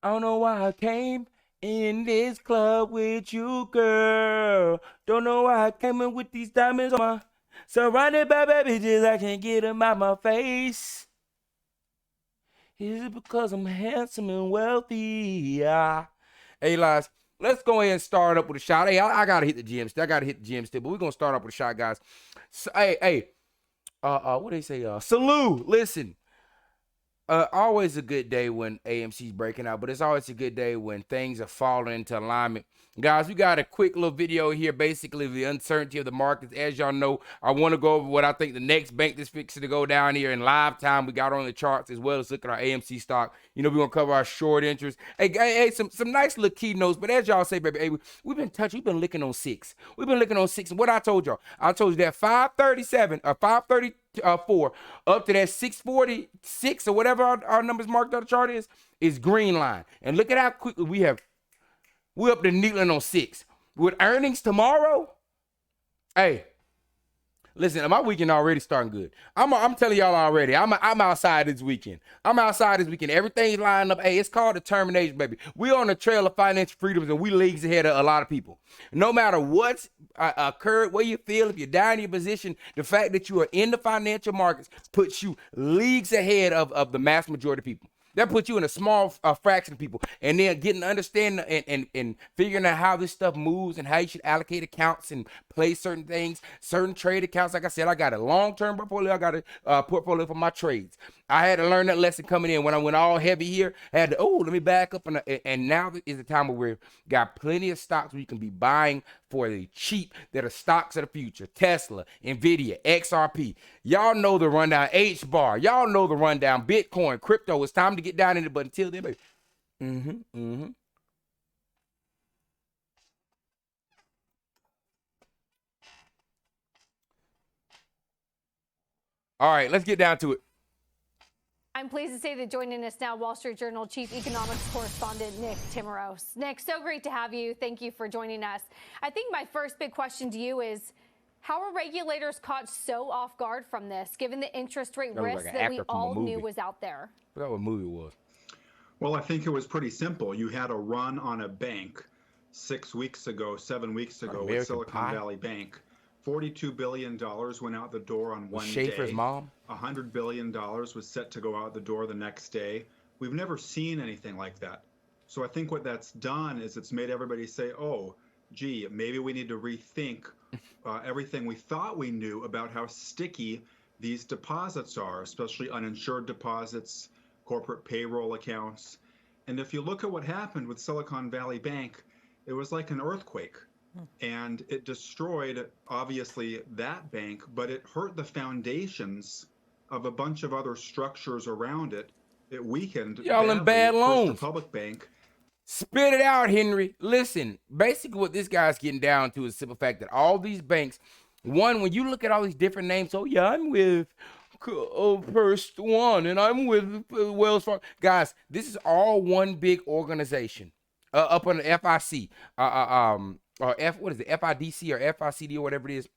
I don't know why I came in this club with you, girl. Don't know why I came in with these diamonds on my... Surrounded by bad bitches, I can't get them out my face. Is it because I'm handsome and wealthy? Yeah. Hey, Liz, let's go ahead and start up with a shot. Hey, I gotta hit the gym still. But we're gonna start up with a shot, guys. So, hey, what do they say? Salute. Listen. Always a good day when AMC's breaking out, but it's always a good day when things are falling into alignment. Guys, we got a quick little video here, basically the uncertainty of the markets. As y'all know, I want to go over what I think the next bank that's fixing to go down here in live time. We got on the charts as well as look at our AMC stock. You know, we're going to cover our short interest. Hey, some nice little keynotes, but as y'all say, baby, hey, we've been licking on six. We've been licking on six. And what I told y'all that 537 or 534 up to that 646 or whatever our numbers marked on the chart is green line. And look at how quickly we're up to needling on 6. With earnings tomorrow, hey, listen, my weekend already starting good. I'm telling y'all already, I'm outside this weekend. Everything's lining up. Hey, it's called determination, baby. We on the trail of financial freedoms, and we leagues ahead of a lot of people. No matter what's occurred, where you feel, if you're down in your position, the fact that you are in the financial markets puts you leagues ahead of the mass majority of people. That puts you in a small fraction of people. And then getting to understand and figuring out how this stuff moves and how you should allocate accounts and play certain things, certain trade accounts. Like I said, I got a long-term portfolio. I got a portfolio for my trades. I had to learn that lesson coming in when I went all heavy here. I had to, let me back up. And now is the time where we've got plenty of stocks where you can be buying for the cheap that are stocks of the future. Tesla, Nvidia, XRP. Y'all know the rundown. H-bar. Y'all know the rundown. Bitcoin, crypto. It's time to get down in it, but until then, baby. All right, let's get down to it. I'm pleased to say that joining us now, Wall Street Journal Chief Economics Correspondent Nick Timiraos. Nick, so great to have you. Thank you for joining us. I think my first big question to you is, how are regulators caught so off guard from this, given the interest rate risk that we all knew was out there? I forgot what movie it was. Well, I think it was pretty simple. You had a run on a bank 7 weeks ago with Silicon Valley Bank. $42 billion went out the door on one day. Schaefer's mom? $100 billion was set to go out the door the next day. We've never seen anything like that. So I think what that's done is it's made everybody say, oh, gee, maybe we need to rethink everything we thought we knew about how sticky these deposits are, especially uninsured deposits, corporate payroll accounts. And if you look at what happened with Silicon Valley Bank, it was like an earthquake. And it destroyed, obviously, that bank, but it hurt the foundations of a bunch of other structures around it. It weakened y'all in bad loans. First Republic Bank. Spit it out, Henry. Listen, basically what this guy's getting down to is the simple fact that all these banks, one, when you look at all these different names, oh yeah, I'm with First One, and I'm with Wells Fargo. Guys, this is all one big organization up on the FIC. Or what is it, FIDC or FICD or whatever it is.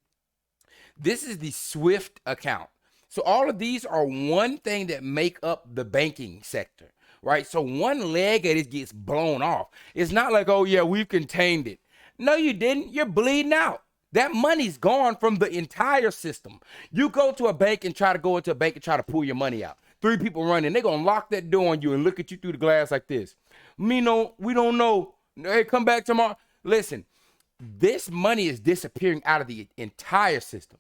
This is the SWIFT account. So all of these are one thing that make up the banking sector, right? So one leg of it gets blown off. It's not like, oh yeah, we've contained it. No, you didn't. You're bleeding out. That money's gone from the entire system. You go to a bank and try to go into a bank and try to pull your money out. 3 people running, they're going to lock that door on you and look at you through the glass like this. We don't know. Hey, come back tomorrow. Listen. This money is disappearing out of the entire system.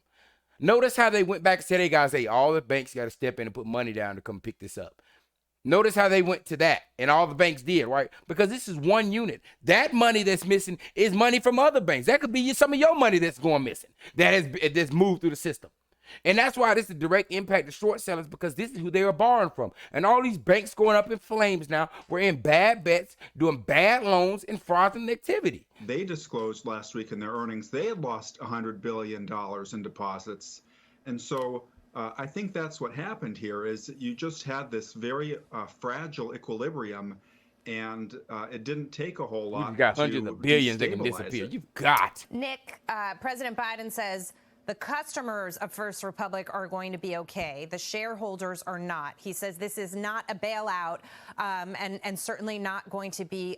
Notice how they went back and said, hey, guys, all the banks got to step in and put money down to come pick this up. Notice how they went to that, and all the banks did, right? Because this is one unit. That money that's missing is money from other banks. That could be some of your money that's going missing that's moved through the system. And that's why this is a direct impact to short sellers, because this is who they were borrowing from. And all these banks going up in flames now. We're in bad bets, doing bad loans, and fraudulent activity. They disclosed last week in their earnings they had lost $100 billion in deposits. And so I think that's what happened here is you just had this very fragile equilibrium, and it didn't take a whole lot. You've got hundreds of billions that can disappear. You've got. Nick, President Biden says The customers of First Republic are going to be okay. The shareholders are not. He says this is not a bailout, and certainly not going to be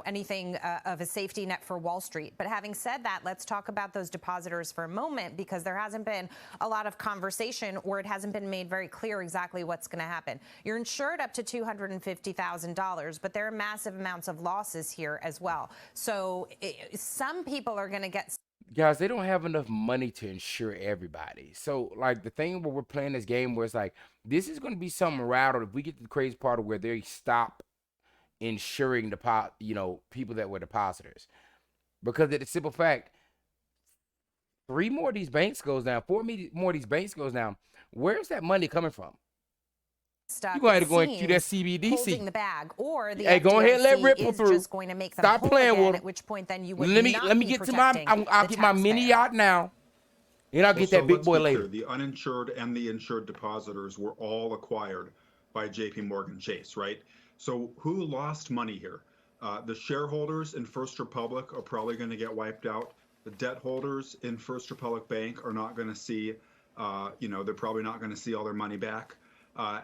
anything of a safety net for Wall Street. But having said that, let's talk about those depositors for a moment, because there hasn't been a lot of conversation, or it hasn't been made very clear exactly what's going to happen. You're insured up to $250,000, but there are massive amounts of losses here as well. So some people are going to get. Guys, they don't have enough money to insure everybody. So, like, the thing where we're playing this game where it's like, this is going to be something rattled if we get to the crazy part of where they stop insuring people that were depositors. Because of the simple fact, 3 more of these banks goes down, 4 more of these banks goes down. Where's that money coming from? Stuff You're going to go into that CBDC. Holding the bag, or the hey, go ahead and let FDIC Ripple is through. just going to make them Stop whole playing again, with at which point then you would let me not get be to my I'll the get my mini taxpayer. yacht now, and I'll get that big boy later. The uninsured and the insured depositors were all acquired by JP Morgan Chase, right? So who lost money here? The shareholders in First Republic are probably going to get wiped out. The debt holders in First Republic Bank are not going to see, they're probably not going to see all their money back.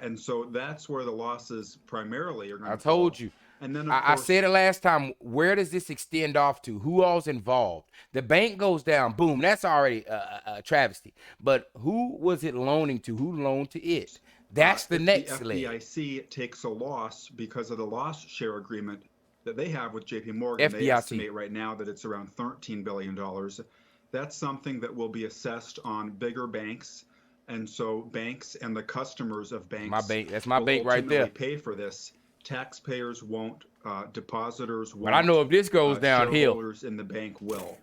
And so that's where the losses primarily are going to I told you. And then I said it last time. Where does this extend off to? Who all's involved? The bank goes down. Boom. That's already a travesty. But who was it loaning to? Who loaned to it? That's the next leg. The FDIC takes a loss because of the loss share agreement that they have with JP Morgan. FDIC. They estimate right now that it's around $13 billion. That's something that will be assessed on bigger banks. And so banks and the customers of banks, that's my bank right there, pay for this. Taxpayers won't, depositors won't. But I know if this goes downhill, shareholders in the bank will.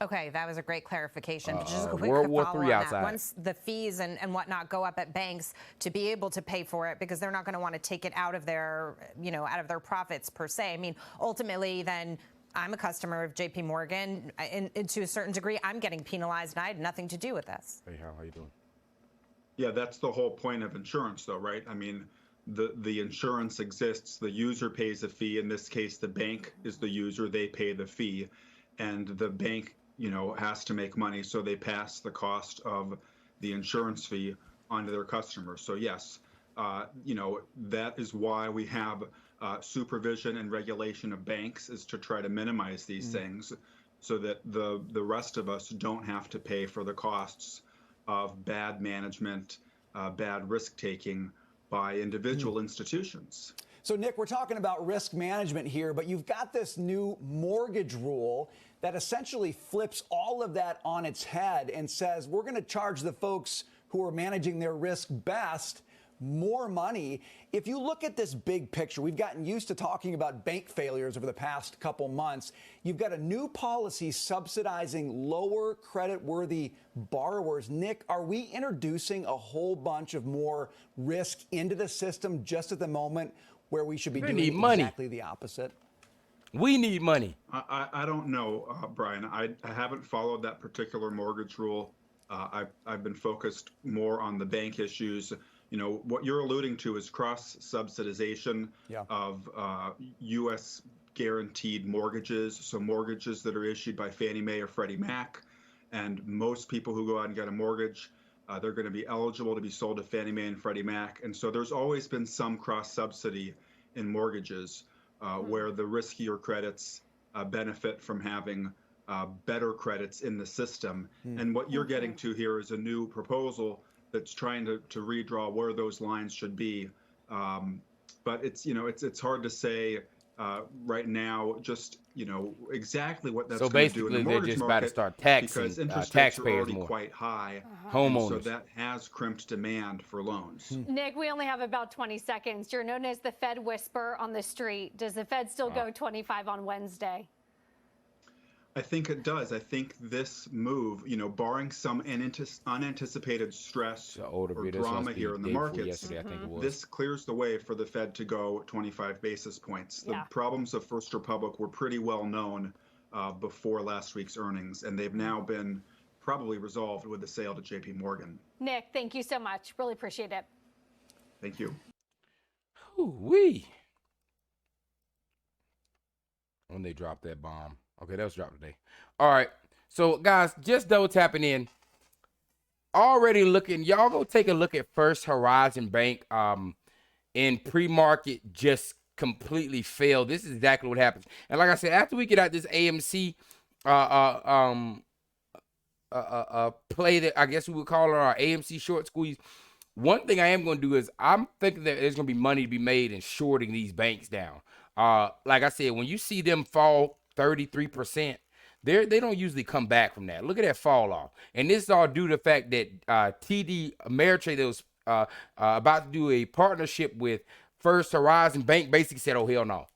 Okay, that was a great clarification. But just a quick World War follow III on outside. that. Once the fees and whatnot go up at banks to be able to pay for it, because they're not going to want to take it out of their, out of their profits per se. I mean, ultimately, then I'm a customer of JP Morgan, and to a certain degree, I'm getting penalized, and I had nothing to do with this. Hey, how you doing? Yeah, that's the whole point of insurance, though, right? I mean, the insurance exists. The user pays a fee. In this case, the bank is the user. They pay the fee, and the bank, has to make money, so they pass the cost of the insurance fee onto their customers. So yes, that is why we have supervision and regulation of banks, is to try to minimize these things, so that the rest of us don't have to pay for the costs of bad management, bad risk taking by individual institutions. So, Nick, we're talking about risk management here, but you've got this new mortgage rule that essentially flips all of that on its head and says we're going to charge the folks who are managing their risk best more money. If you look at this big picture, we've gotten used to talking about bank failures over the past couple months. You've got a new policy subsidizing lower credit-worthy borrowers. Nick, are we introducing a whole bunch of more risk into the system just at the moment where we should be doing exactly the opposite? We need money. I don't know, Brian. I haven't followed that particular mortgage rule. I've been focused more on the bank issues. What you're alluding to is cross-subsidization of U.S. guaranteed mortgages, so mortgages that are issued by Fannie Mae or Freddie Mac. And most people who go out and get a mortgage, they're going to be eligible to be sold to Fannie Mae and Freddie Mac. And so there's always been some cross-subsidy in mortgages where the riskier credits benefit from having better credits in the system. And what you're getting to here is a new proposal that's trying to redraw where those lines should be. But it's hard to say right now just, exactly what that's going to do in the mortgage market. So basically, they're just about to start taxing because interest taxpayers rates are already more. quite high. Homeowners. So that has crimped demand for loans. Nick, we only have about 20 seconds. You're known as the Fed whisper on the street. Does the Fed still go 25 on Wednesday? I think it does. I think this move, barring some unanticipated stress or drama here in the markets, this clears the way for the Fed to go 25 basis points. The problems of First Republic were pretty well known before last week's earnings, and they've now been probably resolved with the sale to JP Morgan. Nick, thank you so much. Really appreciate it. Thank you. Ooh-wee. When they dropped that bomb. Okay, that was dropped today. All right. So, guys, just double tapping in. already looking. Y'all go take a look at First Horizon Bank. In pre-market, just completely failed. This is exactly what happens. And like I said, after we get out this AMC play that I guess we would call it our AMC short squeeze. One thing I am going to do is I'm thinking that there's going to be money to be made in shorting these banks down. Like I said, when you see them fall 33%, they don't usually come back from that. Look at that fall off. And this is all due to the fact that TD Ameritrade that was about to do a partnership with First Horizon Bank basically said, oh, hell no.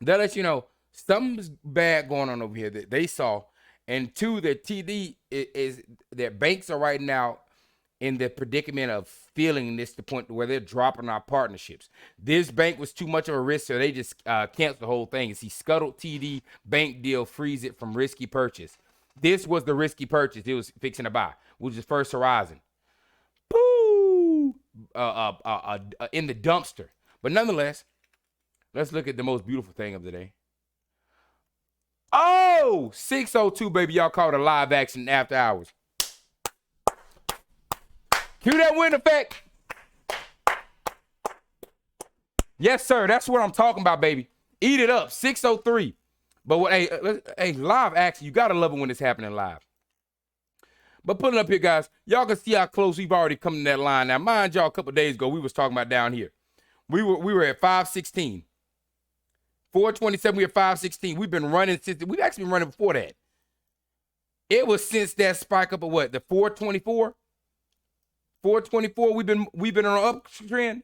They'll let you know something's bad going on over here that they saw. And two, that TD is that banks are right now in the predicament of feeling this to the point where they're dropping our partnerships. This bank was too much of a risk, so they just canceled the whole thing. It's the scuttled TD bank deal, freeze it from risky purchase. This was the risky purchase it was fixing to buy, which is First Horizon. Boo! In the dumpster. But nonetheless, let's look at the most beautiful thing of the day. Oh, 602, baby. Y'all call it a live action after hours. Cue that wind effect. Yes, sir. That's what I'm talking about, baby. Eat it up. 603. But what? Hey, live action. You gotta love it when it's happening live. But putting up here, guys, y'all can see how close we've already come to that line. Now, mind y'all, a couple of days ago, we was talking about down here. We were at 516. 427, we were at 516. We've been running since, we've actually been running before that. It was since that spike up of what, the 424? 424, we've been on an uptrend.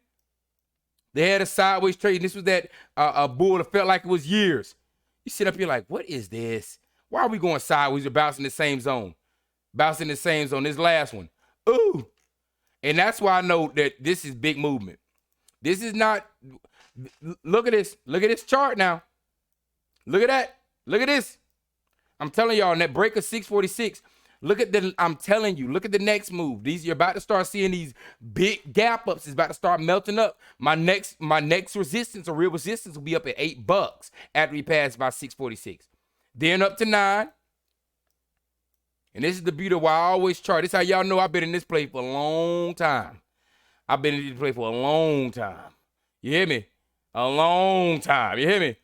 They had a sideways trade, and this was that a bull that felt like it was years. You sit up here like, what is this? Why are we going sideways? We're bouncing the same zone. Bouncing the same zone. This last one. Ooh. And that's why I know that this is big movement. This is not, look at this. Look at this chart now. Look at that. Look at this. I'm telling y'all, in that break of 646, I'm telling you, look at the next move. You're about to start seeing these big gap ups. It's about to start melting up. My next resistance or real resistance will be up at $8 after we pass by 646. Then up to 9. And this is the beauty of why I always chart. This is how y'all know I've been in this play for a long time. I've been in this play for a long time. You hear me? A long time. You hear me?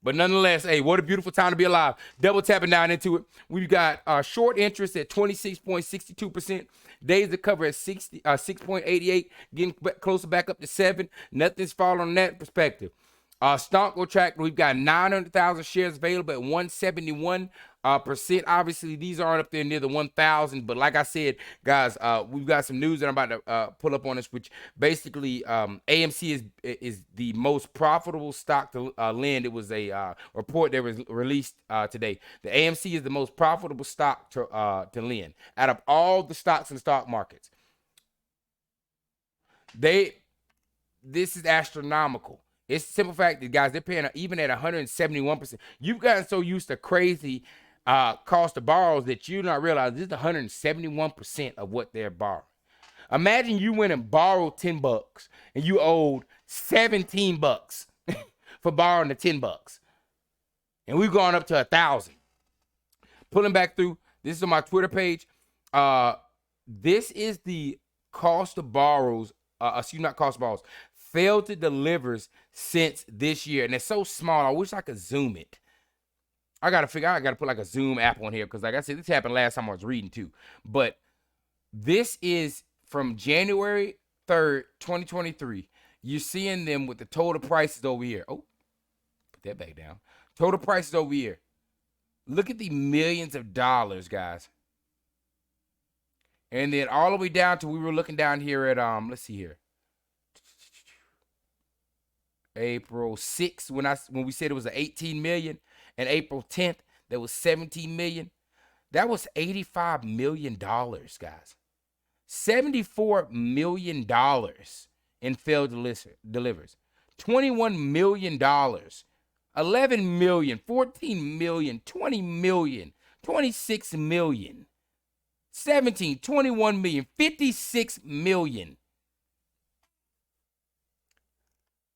But nonetheless, hey, what a beautiful time to be alive. Double tapping down into it. We've got short interest at 26.62%. Days to cover at 6.88, getting closer back up to 7. Nothing's falling on that perspective. Stock go track. We've got 900,000 shares available at 171%. Obviously, these aren't up there near the 1,000. But like I said, guys, we've got some news that I'm about to pull up on us, which basically AMC is the most profitable stock to lend. It was a report that was released today. The AMC is the most profitable stock to lend out of all the stocks in the stock markets. This is astronomical. It's the simple fact that, guys, they're paying even at 171%. You've gotten so used to crazy cost of borrows that you not realize this is 171% of what they're borrowing. Imagine you went and borrowed $10 and you owed $17 for borrowing the $10. And we've gone up to 1,000. Pulling back through, this is on my Twitter page. This is the cost of borrows, not cost of borrows, failed to delivers since this year. And it's so small, I wish I could zoom it. I gotta put like a zoom app on here because, like I said, this happened last time I was reading too. But this is from January 3rd, 2023. You're seeing them with the total prices over here. Oh, put that back down. Total prices over here. Look at the millions of dollars, guys. And then all the way down to, we were looking down here at, let's see here. April 6th, when we said it was 18 million, and April 10th, there was 17 million. That was $85 million, guys. $74 million in failed delivers. $21 million, $11 million, $14 million, $20 million, $26 million, $17, $21 million, $56 million.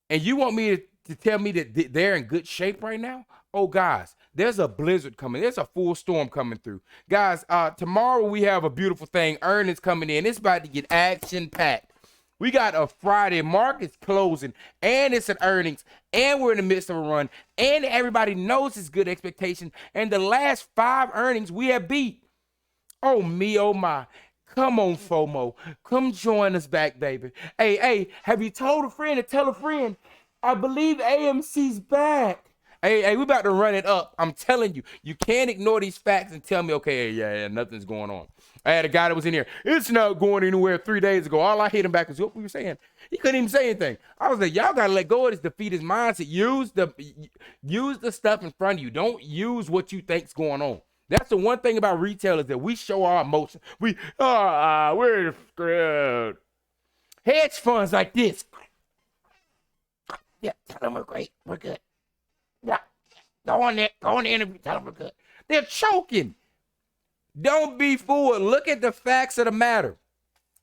And you want me to tell me that they're in good shape right now? Oh, guys, there's a blizzard coming. There's a full storm coming through. Guys, tomorrow we have a beautiful thing. Earnings coming in. It's about to get action-packed. We got a Friday markets closing, and it's an earnings, and we're in the midst of a run, and everybody knows it's good expectation. And the last 5 earnings we have beat. Oh, me, oh, my. Come on, FOMO. Come join us back, baby. Hey, have you told a friend to tell a friend? I believe AMC's back. Hey, we about to run it up. I'm telling you, you can't ignore these facts and tell me, okay, yeah, nothing's going on. I had a guy that was in here. It's not going anywhere 3 days ago. All I hit him back was what we were saying. He couldn't even say anything. I was like, y'all got to let go of this defeatist mindset. Use the stuff in front of you. Don't use what you think's going on. That's the one thing about retailers that we show our emotion. We're screwed. Hedge funds like this. Yeah, tell them we're great. We're good. Yeah, go on the interview. Tell them we're good. They're choking. Don't be fooled. Look at the facts of the matter.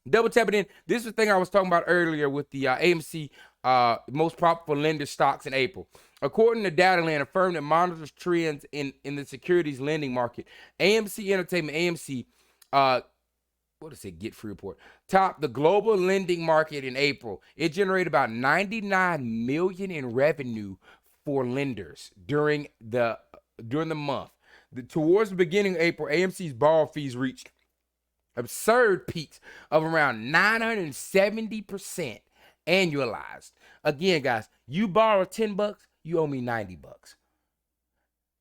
Double tap it in. This is the thing I was talking about earlier with the AMC most profitable lender stocks in April. According to Dataland, a firm that monitors trends in the securities lending market, AMC Entertainment, AMC, what does it get free report? Topped the global lending market in April. It generated about $99 million in revenue for lenders during the month. Towards the beginning of April, AMC's borrow fees reached absurd peaks of around 970% annualized. Again, guys, you borrow $10, you owe me $90.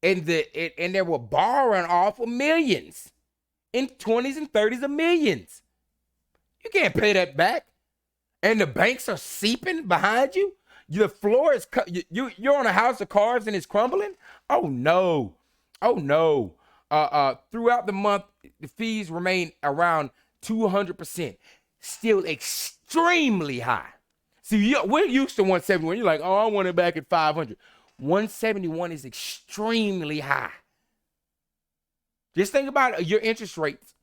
And they were borrowing off of millions, in 20s and 30s of millions. You can't pay that back. And the banks are seeping behind you. The floor is you're on a house of cards and it's crumbling. Oh no. Throughout the month, the fees remain around 200%, still extremely high. See, we're used to 171. You're like, oh, I want it back at 500. 171 is extremely high. Just think about your interest rates.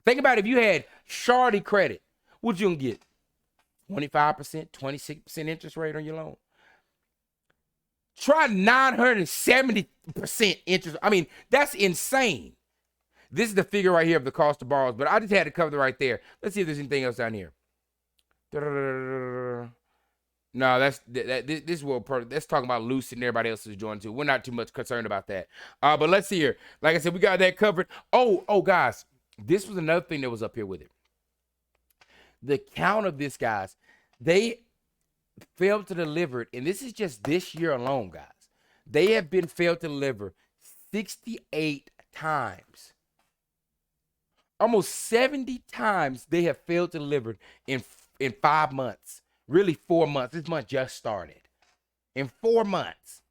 Think about if you had Shardy credit, what you gonna get? 25%, 26% interest rate on your loan. Try 970% interest. I mean, that's insane. This is the figure right here of the cost of borrows, but I just had to cover it right there. Let's see if there's anything else down here. No, this is what that's talking about Lucid and everybody else is joining too. We're not too much concerned about that. But let's see here. Like I said, we got that covered. Oh, guys, this was another thing that was up here with it. The count of this, guys, they failed to deliver it, and this is just this year alone, guys. They have been failed to deliver 68 times. Almost 70 times they have failed to deliver in 5 months. Really 4 months. This month just started. In 4 months.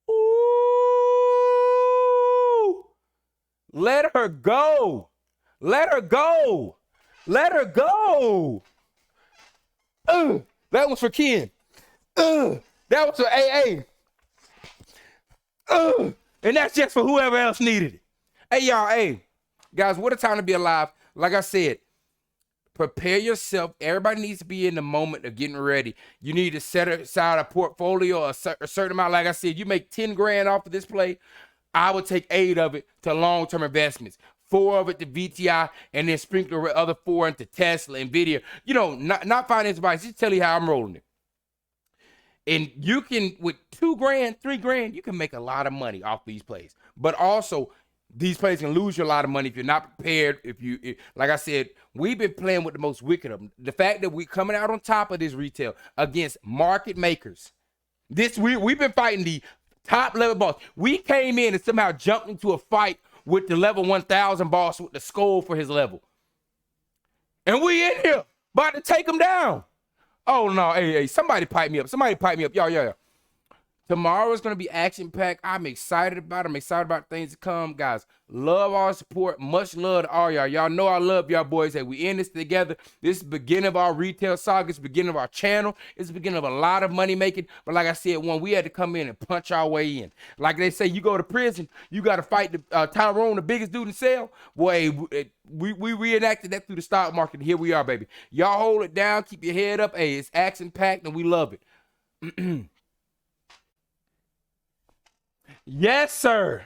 Ooh! Let her go. Let her go. Let her go. That was for Ken. That was for AA. And that's just for whoever else needed it. Hey, y'all, guys, what a time to be alive. Like I said, prepare yourself. Everybody needs to be in the moment of getting ready. You need to set aside a portfolio, a certain amount. Like I said, you make 10 grand off of this play. I would take 8 of it to long-term investments. 4 of it to VTI, and then sprinkle the other 4 into Tesla, Nvidia. You know, not financial advice. Just tell you how I'm rolling it. And you can, with 2 grand, 3 grand, you can make a lot of money off these plays. But also, these plays can lose you a lot of money if you're not prepared. Like I said, we've been playing with the most wicked of them. The fact that we're coming out on top of this retail against market makers. We've been fighting the top level boss. We came in and somehow jumped into a fight with the level 1000 boss with the skull for his level. And we in here about to take him down. Oh, no. Hey, somebody pipe me up. Somebody pipe me up. Y'all. Tomorrow is going to be action-packed. I'm excited about it. I'm excited about things to come, guys. Love all support. Much love to all y'all. Y'all know I love y'all boys. That we in this together. This is the beginning of our retail saga. It's the beginning of our channel. It's the beginning of a lot of money making. But like I said, when we had to come in and punch our way in. Like they say, you go to prison, you got to fight the Tyrone, the biggest dude in cell. Boy, we reenacted that through the stock market. Here we are, baby. Y'all hold it down. Keep your head up. Hey, it's action-packed, and we love it. Yes, sir.